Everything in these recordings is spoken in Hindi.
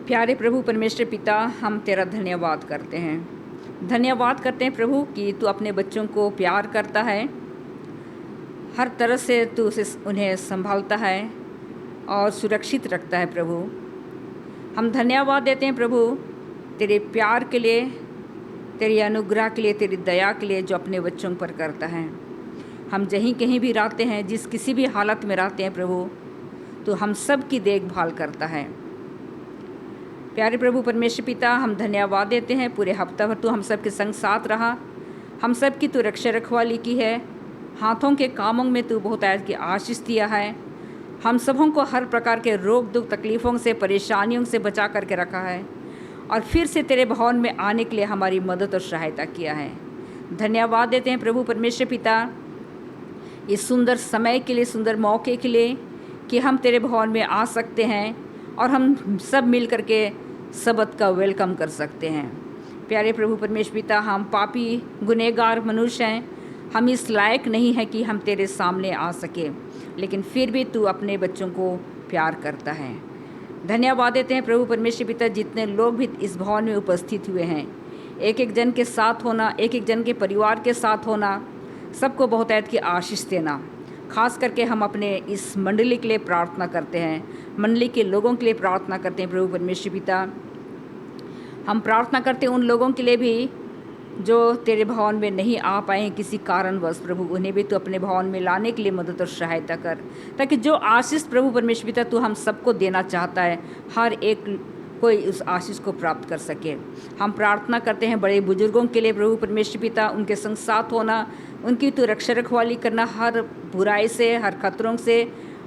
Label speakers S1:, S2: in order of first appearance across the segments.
S1: प्यारे प्रभु परमेश्वर पिता, हम तेरा धन्यवाद करते हैं। धन्यवाद करते हैं प्रभु कि तू अपने बच्चों को प्यार करता है, हर तरह से तू उन्हें संभालता है और सुरक्षित रखता है। प्रभु हम धन्यवाद देते हैं प्रभु तेरे प्यार के लिए, तेरी अनुग्रह के लिए, तेरी दया के लिए जो अपने बच्चों पर करता है। हम जहीं कहीं भी रहते हैं, जिस किसी भी हालत में रहते हैं प्रभु, तो हम सब की देखभाल करता है। प्यारे प्रभु परमेश्वर पिता, हम धन्यवाद देते हैं पूरे हफ्ता भर तू हम सब के संग साथ रहा, हम सब की तू रक्षा रखवाली की है। हाथों के कामों में तू बहुत की आशीष दिया है। हम सबों को हर प्रकार के रोग दुख तकलीफ़ों से, परेशानियों से बचा करके रखा है और फिर से तेरे भवन में आने के लिए हमारी मदद और सहायता किया है। धन्यवाद देते हैं प्रभु परमेश्वर पिता इस सुंदर समय के लिए, सुंदर मौके के लिए कि हम तेरे भवन में आ सकते हैं और हम सब मिल करके सबद का वेलकम कर सकते हैं। प्यारे प्रभु परमेश्वर पिता, हम पापी गुनहगार मनुष्य हैं, हम इस लायक नहीं हैं कि हम तेरे सामने आ सके, लेकिन फिर भी तू अपने बच्चों को प्यार करता है। धन्यवाद देते हैं प्रभु परमेश्वर पिता, जितने लोग भी इस भवन में उपस्थित हुए हैं, एक एक जन के साथ होना, एक एक जन के परिवार के साथ होना, सबको बहुत की आशीष देना। खास करके हम अपने इस मंडली के लिए प्रार्थना करते हैं, मंडली के लोगों के लिए प्रार्थना करते हैं प्रभु परमेश्वर पिता। हम प्रार्थना करते हैं उन लोगों के लिए भी जो तेरे भवन में नहीं आ पाए किसी कारणवश, प्रभु उन्हें भी तू अपने भवन में लाने के लिए मदद और सहायता कर, ताकि जो आशीष प्रभु परमेश्वर पिता तू हम सबको देना चाहता है, हर एक कोई उस आशीष को प्राप्त कर सके। हम प्रार्थना करते हैं बड़े बुजुर्गों के लिए प्रभु परमेश्वर पिता, उनके संग साथ होना, उनकी तो रक्षा रखवाली करना, हर बुराई से, हर खतरों से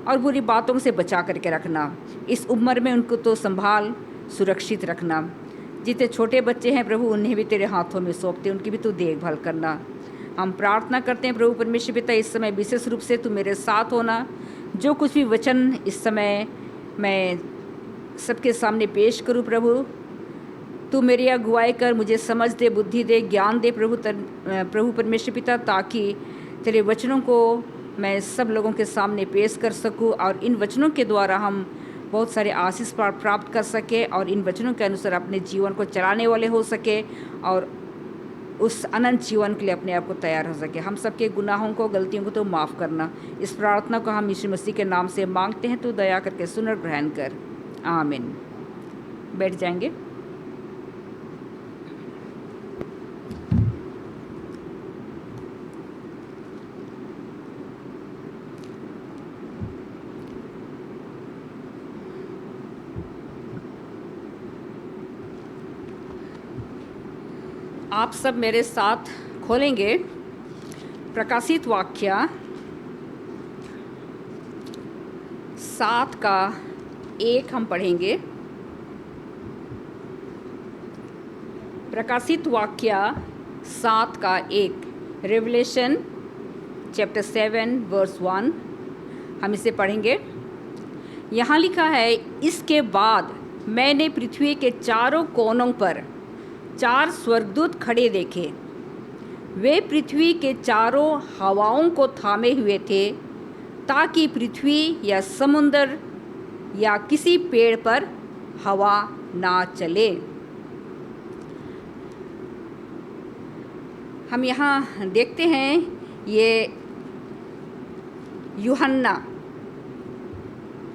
S1: और बुरी बातों से बचा करके रखना। इस उम्र में उनको तो संभाल, सुरक्षित रखना। जितने छोटे बच्चे हैं प्रभु, उन्हें भी तेरे हाथों में सौंपते, उनकी भी तू देखभाल करना। हम प्रार्थना करते हैं प्रभु परमेश्वर पिता, इस समय विशेष रूप से तू मेरे साथ होना। जो कुछ भी वचन इस समय मैं सबके सामने पेश करूं प्रभु, तू मेरी अगुवाई कर, मुझे समझ दे, बुद्धि दे, ज्ञान दे प्रभु परमेश्वर पिता, ताकि तेरे वचनों को मैं सब लोगों के सामने पेश कर सकूं और इन वचनों के द्वारा हम बहुत सारे आशीष प्राप्त कर सके और इन वचनों के अनुसार अपने जीवन को चलाने वाले हो सके और उस अनंत जीवन के लिए अपने आप को तैयार हो सके। हम सबके गुनाहों को, गलतियों को तो माफ़ करना। इस प्रार्थना को हम यीशु मसीह के नाम से मांगते हैं, तो दया करके सुन और ग्रहण कर। आमीन। बैठ जाएंगे। आप सब मेरे साथ खोलेंगे प्रकाशित वाक्य 7:1 हम पढ़ेंगे। प्रकाशित वाक्य 7:1, रेवलेशन चैप्टर 7 वर्स 1, हम इसे पढ़ेंगे। यहाँ लिखा है, इसके बाद मैंने पृथ्वी के चारों कोनों पर 4 स्वर्गदूत खड़े देखे। वे पृथ्वी के चारों हवाओं को थामे हुए थे, ताकि पृथ्वी या समुद्र या किसी पेड़ पर हवा ना चले। हम यहाँ देखते हैं ये यूहन्ना,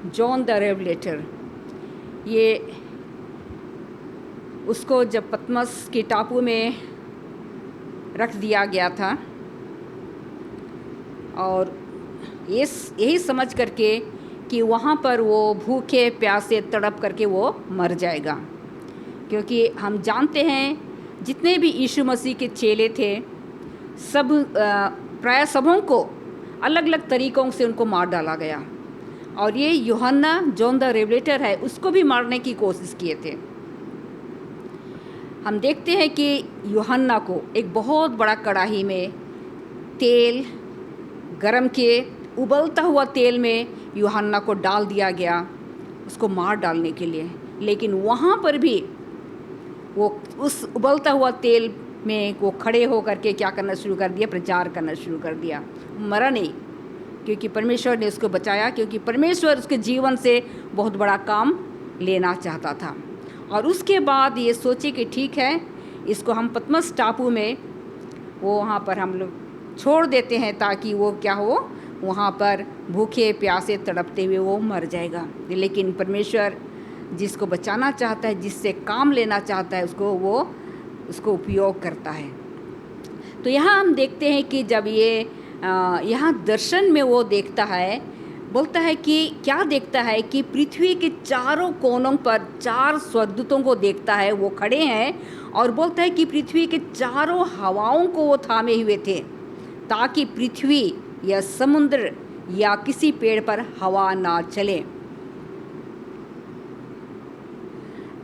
S1: जॉन द रेवलेटर, ये उसको जब पतमस के टापू में रख दिया गया था और यही समझ करके कि वहाँ पर वो भूखे प्यासे तड़प करके वो मर जाएगा, क्योंकि हम जानते हैं जितने भी यीशु मसीह के चेले थे, सब प्राय सबों को अलग अलग तरीक़ों से उनको मार डाला गया और ये यूहन्ना जॉन द रेवलेटर है, उसको भी मारने की कोशिश किए थे। हम देखते हैं कि यूहन्ना को एक बहुत बड़ा कढ़ाई में तेल गरम किए, उबलता हुआ तेल में यूहन्ना को डाल दिया गया उसको मार डालने के लिए। लेकिन वहाँ पर भी वो उस उबलता हुआ तेल में वो खड़े हो करके क्या करना शुरू कर दिया, प्रचार करना शुरू कर दिया। मरा नहीं, क्योंकि परमेश्वर ने उसको बचाया, क्योंकि परमेश्वर उसके जीवन से बहुत बड़ा काम लेना चाहता था। और उसके बाद ये सोचे कि ठीक है, इसको हम पतमस टापू में वो वहाँ पर हम लोग छोड़ देते हैं ताकि वो क्या हो, वहाँ पर भूखे प्यासे तड़पते हुए वो मर जाएगा। लेकिन परमेश्वर जिसको बचाना चाहता है, जिससे काम लेना चाहता है, उसको उपयोग करता है। तो यहाँ हम देखते हैं कि जब ये यहाँ दर्शन में वो देखता है, बोलता है कि क्या देखता है कि पृथ्वी के चारों कोनों पर 4 स्वर्गदूतों को देखता है, वो खड़े हैं, और बोलता है कि पृथ्वी के चारों हवाओं को वो थामे हुए थे ताकि पृथ्वी या समुद्र या किसी पेड़ पर हवा ना चले।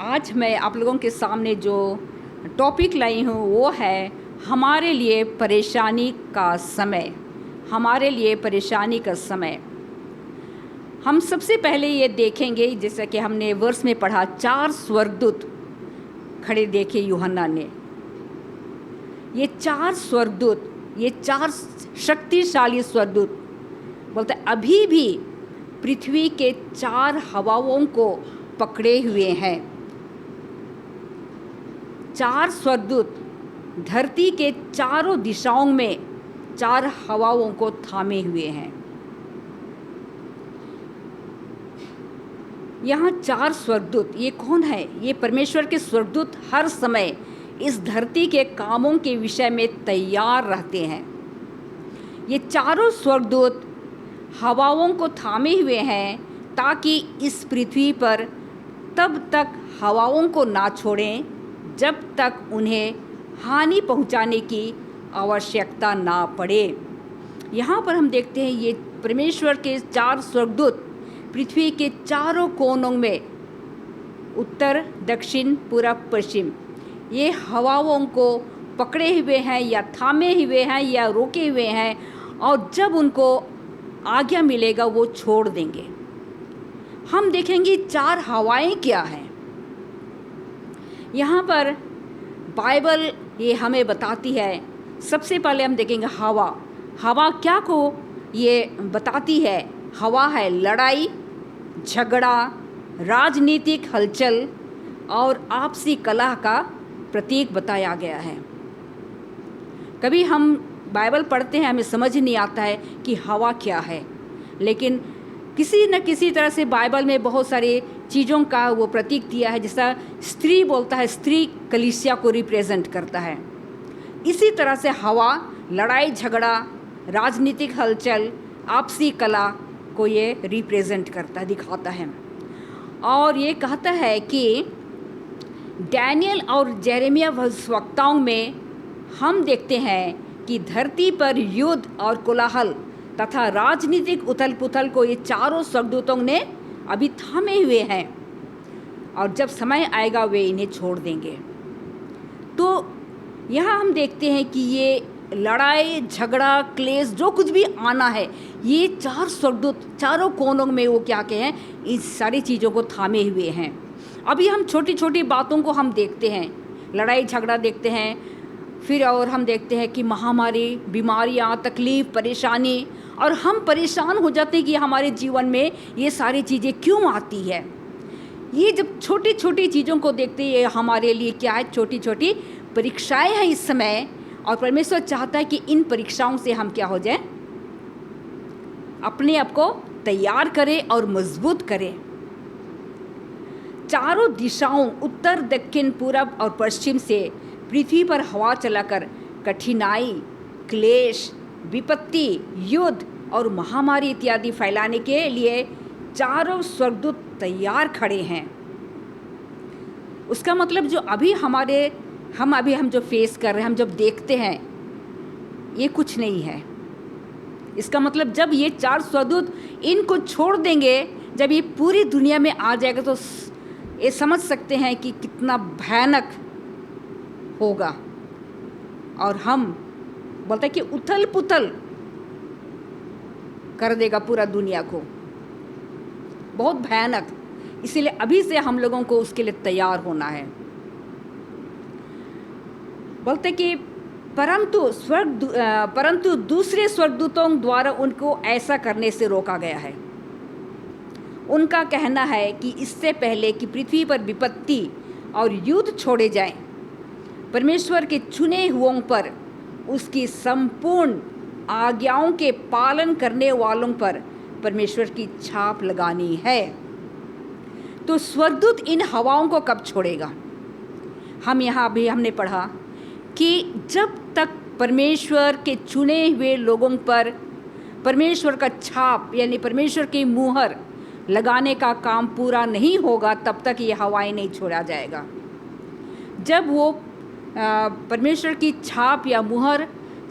S1: आज मैं आप लोगों के सामने जो टॉपिक लाई हूँ वो है हमारे लिए परेशानी का समय। हमारे लिए परेशानी का समय। हम सबसे पहले ये देखेंगे, जैसा कि हमने वर्ष में पढ़ा, 4 स्वर्गदूत खड़े देखे यूहन्ना ने। ये 4 स्वर्गदूत, ये 4 शक्तिशाली स्वर्गदूत बोलते अभी भी पृथ्वी के 4 हवाओं को पकड़े हुए हैं। 4 स्वर्गदूत धरती के चारों दिशाओं में 4 हवाओं को थामे हुए हैं। यहाँ 4 स्वर्गदूत, ये कौन है? ये परमेश्वर के स्वर्गदूत हर समय इस धरती के कामों के विषय में तैयार रहते हैं। ये चारों स्वर्गदूत हवाओं को थामे हुए हैं ताकि इस पृथ्वी पर तब तक हवाओं को ना छोड़ें जब तक उन्हें हानि पहुंचाने की आवश्यकता ना पड़े। यहाँ पर हम देखते हैं ये परमेश्वर के 4 स्वर्गदूत पृथ्वी के चारों कोनों में, उत्तर, दक्षिण, पूरब, पश्चिम, ये हवाओं को पकड़े हुए हैं या थामे हुए हैं या रोके हुए हैं, और जब उनको आज्ञा मिलेगा वो छोड़ देंगे। हम देखेंगे 4 हवाएं क्या हैं। यहाँ पर बाइबल ये हमें बताती है। सबसे पहले हम देखेंगे हवा। हवा क्या को ये बताती है? हवा है लड़ाई, झगड़ा, राजनीतिक हलचल और आपसी कलह का प्रतीक बताया गया है। कभी हम बाइबल पढ़ते हैं, हमें समझ नहीं आता है कि हवा क्या है, लेकिन किसी न किसी तरह से बाइबल में बहुत सारी चीज़ों का वो प्रतीक दिया है। जैसा स्त्री बोलता है, स्त्री कलीसिया को रिप्रेजेंट करता है। इसी तरह से हवा लड़ाई झगड़ा, राजनीतिक हलचल, आपसी कला को ये रिप्रेजेंट करता है, दिखाता है। और ये कहता है कि डैनियल और जेरेमिया भविष्यवक्ताओं में हम देखते हैं कि धरती पर युद्ध और कोलाहल तथा राजनीतिक उथल पुथल को ये चारों स्वर्गदूतों ने अभी थामे हुए हैं, और जब समय आएगा वे इन्हें छोड़ देंगे। तो यहाँ हम देखते हैं कि ये लड़ाई झगड़ा क्लेश जो कुछ भी आना है, ये 4 स्वर्गदूत चारों कोनों में वो क्या कहें, इस सारी चीज़ों को थामे हुए हैं। अभी हम छोटी छोटी बातों को हम देखते हैं, लड़ाई झगड़ा देखते हैं, फिर और हम देखते हैं कि महामारी, बीमारियाँ, तकलीफ़, परेशानी, और हम परेशान हो जाते हैं कि हमारे जीवन में ये सारी चीज़ें क्यों आती है। ये जब छोटी छोटी चीज़ों को देखते हैं, ये हमारे लिए क्या है, छोटी छोटी परीक्षाएं हैं इस समय, और परमेश्वर चाहता है कि इन परीक्षाओं से हम क्या हो जाए, अपने आप को तैयार करें और मजबूत करें। चारों दिशाओं, उत्तर, दक्षिण, पूरब और पश्चिम से पृथ्वी पर हवा चलाकर कठिनाई, क्लेश, विपत्ति, युद्ध और महामारी इत्यादि फैलाने के लिए चारों स्वर्गदूत तैयार खड़े हैं। उसका मतलब जो अभी हम जो फेस कर रहे हैं, हम जब देखते हैं, ये कुछ नहीं है। इसका मतलब जब ये 4 स्वर्गदूत इनको छोड़ देंगे, जब ये पूरी दुनिया में आ जाएगा, तो ये समझ सकते हैं कि कितना भयानक होगा। और हम बोलते हैं कि उथल पुथल कर देगा पूरा दुनिया को, बहुत भयानक। इसीलिए अभी से हम लोगों को उसके लिए तैयार होना है। बोलते कि परंतु दूसरे स्वर्गदूतों द्वारा उनको ऐसा करने से रोका गया है। उनका कहना है कि इससे पहले कि पृथ्वी पर विपत्ति और युद्ध छोड़े जाएं। परमेश्वर के चुने हुओं पर, उसकी संपूर्ण आज्ञाओं के पालन करने वालों पर परमेश्वर की छाप लगानी है। तो स्वर्गदूत इन हवाओं को कब छोड़ेगा? हम यहाँ भी हमने पढ़ा कि जब तक परमेश्वर के चुने हुए लोगों पर परमेश्वर का छाप यानी परमेश्वर की मुहर लगाने का काम पूरा नहीं होगा, तब तक ये हवाएं नहीं छोड़ा जाएगा। जब वो परमेश्वर की छाप या मुहर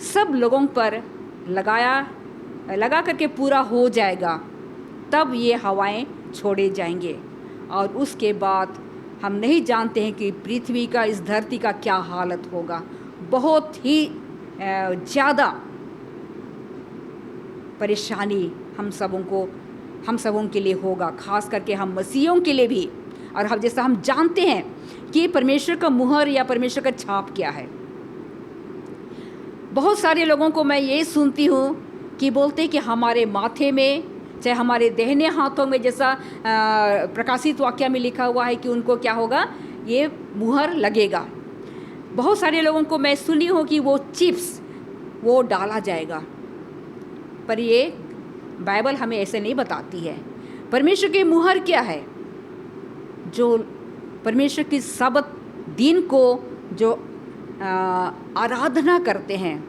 S1: सब लोगों पर लगा करके पूरा हो जाएगा, तब ये हवाएं छोड़े जाएंगे। और उसके बाद हम नहीं जानते हैं कि पृथ्वी का, इस धरती का क्या हालत होगा। बहुत ही ज़्यादा परेशानी हम सबों के लिए होगा, खास करके हम मसीहों के लिए भी। और हम जैसा हम जानते हैं कि परमेश्वर का मुहर या परमेश्वर का छाप क्या है। बहुत सारे लोगों को मैं ये सुनती हूँ कि बोलते हैं कि हमारे माथे में, चाहे हमारे दाहिने हाथों में, जैसा प्रकाशित वाक्य में लिखा हुआ है कि उनको क्या होगा, ये मुहर लगेगा। बहुत सारे लोगों को मैं सुनी हूँ कि वो चिप्स वो डाला जाएगा, पर ये बाइबल हमें ऐसे नहीं बताती है। परमेश्वर की मुहर क्या है? जो परमेश्वर की सबत दिन को जो आराधना करते हैं,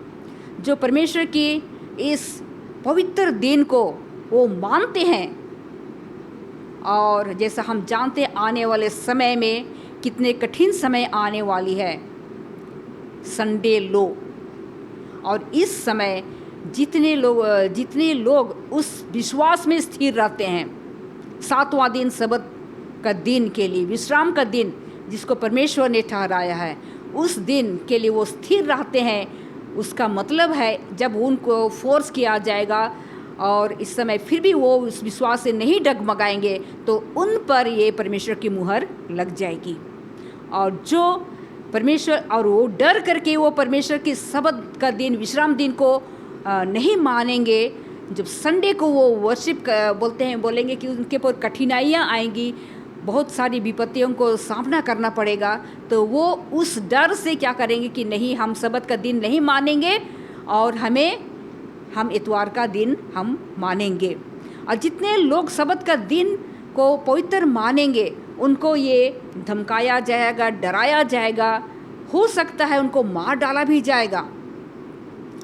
S1: जो परमेश्वर की इस पवित्र दिन को वो मानते हैं। और जैसा हम जानते हैं आने वाले समय में कितने कठिन समय आने वाली है, संडे लो। और इस समय जितने लोग उस विश्वास में स्थिर रहते हैं, 7वां दिन सबत का दिन के लिए, विश्राम का दिन जिसको परमेश्वर ने ठहराया है, उस दिन के लिए वो स्थिर रहते हैं। उसका मतलब है जब उनको फोर्स किया जाएगा और इस समय फिर भी वो उस विश्वास से नहीं डगमगाएंगे, तो उन पर ये परमेश्वर की मुहर लग जाएगी। और जो परमेश्वर, और वो डर करके वो परमेश्वर की सबत का दिन, विश्राम दिन को नहीं मानेंगे, जब संडे को वो वर्शिप बोलेंगे कि उनके पर कठिनाइयाँ आएंगी, बहुत सारी विपत्तियों को सामना करना पड़ेगा, तो वो उस डर से क्या करेंगे कि नहीं, हम सबत का दिन नहीं मानेंगे और हम इतवार का दिन हम मानेंगे। और जितने लोग सबत का दिन को पवित्र मानेंगे, उनको ये धमकाया जाएगा, डराया जाएगा, हो सकता है उनको मार डाला भी जाएगा।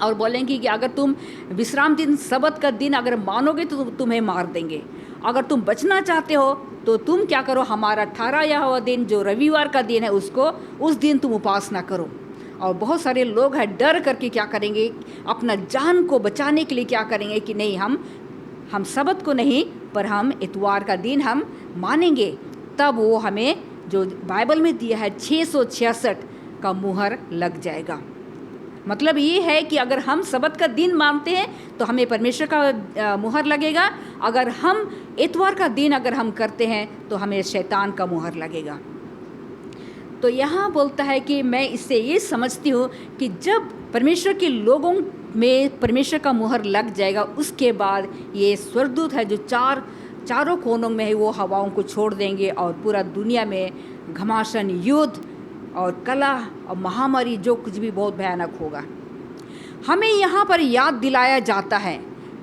S1: और बोलेंगे कि अगर तुम विश्राम दिन, सबत का दिन अगर मानोगे तो तुम्हें मार देंगे। अगर तुम बचना चाहते हो तो तुम क्या करो, हमारा 18वां दिन जो रविवार का दिन है उस दिन तुम उपासना करो। और बहुत सारे लोग हैं डर करके क्या करेंगे, अपना जान को बचाने के लिए क्या करेंगे कि नहीं, हम सबत को नहीं, पर हम इतवार का दिन हम मानेंगे। तब वो हमें जो बाइबल में दिया है 666 का मुहर लग जाएगा। मतलब ये है कि अगर हम सबत का दिन मानते हैं तो हमें परमेश्वर का मुहर लगेगा। अगर हम इतवार का दिन अगर हम करते हैं तो हमें शैतान का मुहर लगेगा। तो यहाँ बोलता है कि मैं इससे ये समझती हूँ कि जब परमेश्वर के लोगों में परमेश्वर का मुहर लग जाएगा, उसके बाद ये स्वर्गदूत है जो चारों कोनों में है, वो हवाओं को छोड़ देंगे और पूरा दुनिया में घमासान, युद्ध और कलह और महामारी, जो कुछ भी बहुत भयानक होगा। हमें यहाँ पर याद दिलाया जाता है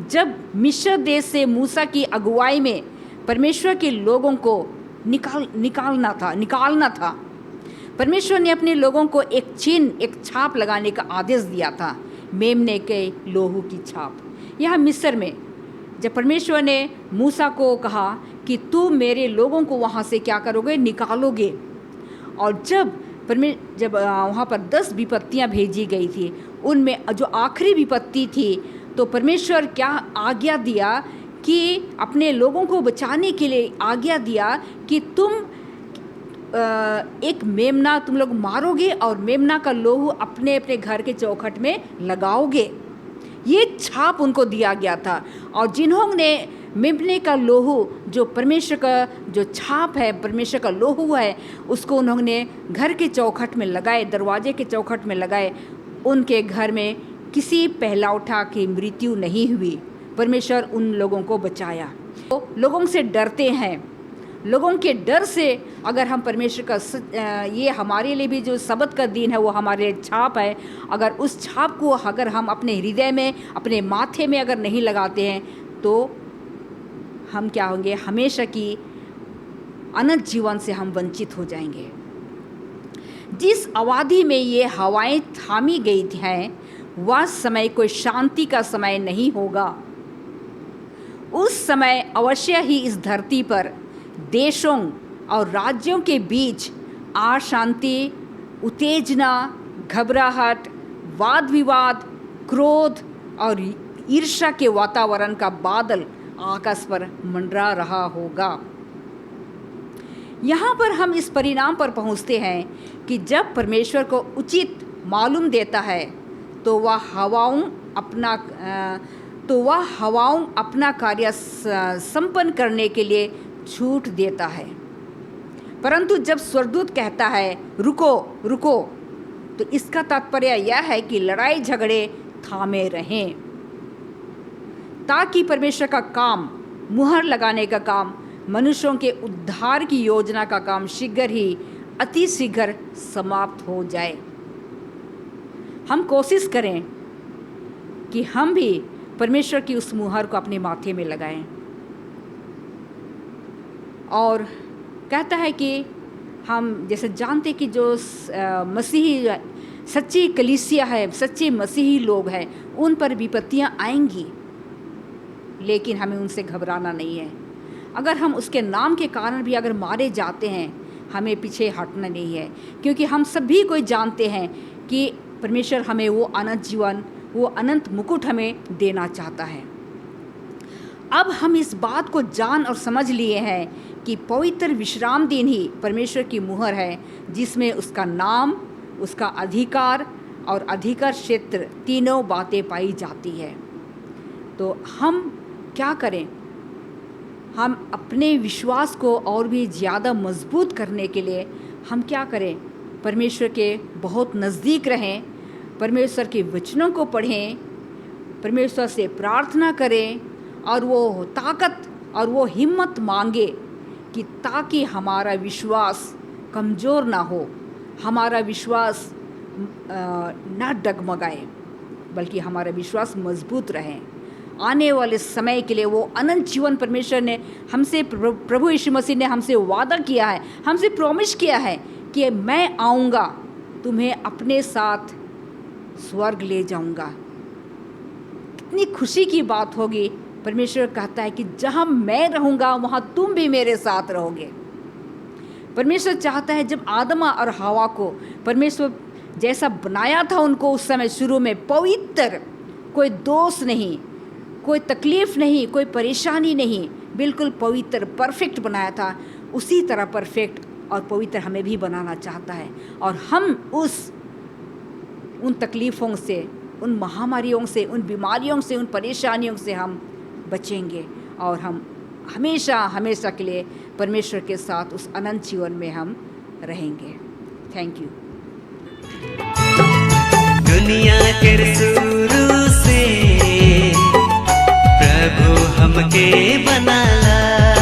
S1: जब मिस्र देश से मूसा की अगुवाई में परमेश्वर के लोगों को निकालना था। परमेश्वर ने अपने लोगों को एक चिन्ह, एक छाप लगाने का आदेश दिया था, मेमने के लोहू की छाप। यहाँ मिस्र में जब परमेश्वर ने मूसा को कहा कि तू मेरे लोगों को वहाँ से क्या करोगे, निकालोगे। और जब वहाँ पर 10 विपत्तियाँ भेजी गई थी, उनमें जो आखिरी विपत्ति थी, तो परमेश्वर क्या आज्ञा दिया कि अपने लोगों को बचाने के लिए आज्ञा दिया कि तुम एक मेमना तुम लोग मारोगे और मेमना का लोहू अपने अपने घर के चौखट में लगाओगे। ये छाप उनको दिया गया था। और जिन्होंने मेमने का लोहू, जो परमेश्वर का जो छाप है, परमेश्वर का लोहू है, उसको उन्होंने घर के चौखट में लगाए, दरवाजे के चौखट में लगाए, उनके घर में किसी पहलौठा की मृत्यु नहीं हुई। परमेश्वर उन लोगों को बचाया। तो लोगों से डरते हैं, लोगों के डर से अगर हम परमेश्वर का ये हमारे लिए भी जो सबत का दिन है वो हमारे लिए छाप है, अगर उस छाप को अगर हम अपने हृदय में, अपने माथे में अगर नहीं लगाते हैं तो हम क्या होंगे, हमेशा की अनंत जीवन से हम वंचित हो जाएंगे। जिस अवधि में ये हवाएं थामी गई हैं वह समय कोई शांति का समय नहीं होगा। उस समय अवश्य ही इस धरती पर देशों और राज्यों के बीच अशांति, उत्तेजना, घबराहट, वाद विवाद, क्रोध और ईर्ष्या के वातावरण का बादल आकाश पर मंडरा रहा होगा। यहाँ पर हम इस परिणाम पर पहुँचते हैं कि जब परमेश्वर को उचित मालूम देता है तो वह हवाओं अपना कार्य संपन्न करने के लिए छूट देता है। परंतु जब स्वर्गदूत कहता है रुको रुको, तो इसका तात्पर्य यह है कि लड़ाई झगड़े थामे रहें, ताकि परमेश्वर का काम, मुहर लगाने का काम, मनुष्यों के उद्धार की योजना का काम शीघ्र ही, अति शीघ्र समाप्त हो जाए। हम कोशिश करें कि हम भी परमेश्वर की उस मुहर को अपने माथे में लगाएं। और कहता है कि हम जैसे जानते कि जो मसीही सच्ची कलीसिया है, सच्चे मसीही लोग हैं, उन पर विपत्तियां आएंगी, लेकिन हमें उनसे घबराना नहीं है। अगर हम उसके नाम के कारण भी अगर मारे जाते हैं, हमें पीछे हटना नहीं है, क्योंकि हम सभी को जानते हैं कि परमेश्वर हमें वो अनंत जीवन, वो अनंत मुकुट हमें देना चाहता है। अब हम इस बात को जान और समझ लिए हैं कि पवित्र विश्राम दिन ही परमेश्वर की मुहर है, जिसमें उसका नाम, उसका अधिकार और अधिकार क्षेत्र तीनों बातें पाई जाती है। तो हम क्या करें? हम अपने विश्वास को और भी ज़्यादा मजबूत करने के लिए हम क्या करें? परमेश्वर के बहुत नज़दीक रहें, परमेश्वर के वचनों को पढ़ें, परमेश्वर से प्रार्थना करें और वो ताकत और वो हिम्मत मांगे कि ताकि हमारा विश्वास कमज़ोर ना हो, हमारा विश्वास ना डगमगाए, बल्कि हमारा विश्वास मजबूत रहे। आने वाले समय के लिए वो अनंत जीवन परमेश्वर ने हमसे, प्रभु यीशु मसीह ने हमसे वादा किया है, हमसे प्रॉमिस किया है कि मैं आऊँगा, तुम्हें अपने साथ स्वर्ग ले जाऊँगा। कितनी खुशी की बात होगी। परमेश्वर कहता है कि जहाँ मैं रहूँगा वहाँ तुम भी मेरे साथ रहोगे। परमेश्वर चाहता है, जब आदम और हवा को परमेश्वर जैसा बनाया था उनको उस समय शुरू में, पवित्र, कोई दोष नहीं, कोई तकलीफ़ नहीं, कोई परेशानी नहीं, बिल्कुल पवित्र, परफेक्ट बनाया था, उसी तरह परफेक्ट और पवित्र हमें भी बनाना चाहता है। और हम उन तकलीफ़ों से, उन महामारियों से, उन बीमारियों से, उन परेशानियों से हम बचेंगे और हम हमेशा हमेशा के लिए परमेश्वर के साथ उस अनंत जीवन में हम रहेंगे। Thank you.
S2: दुनिया के शुरू से प्रभु हमके बनाला,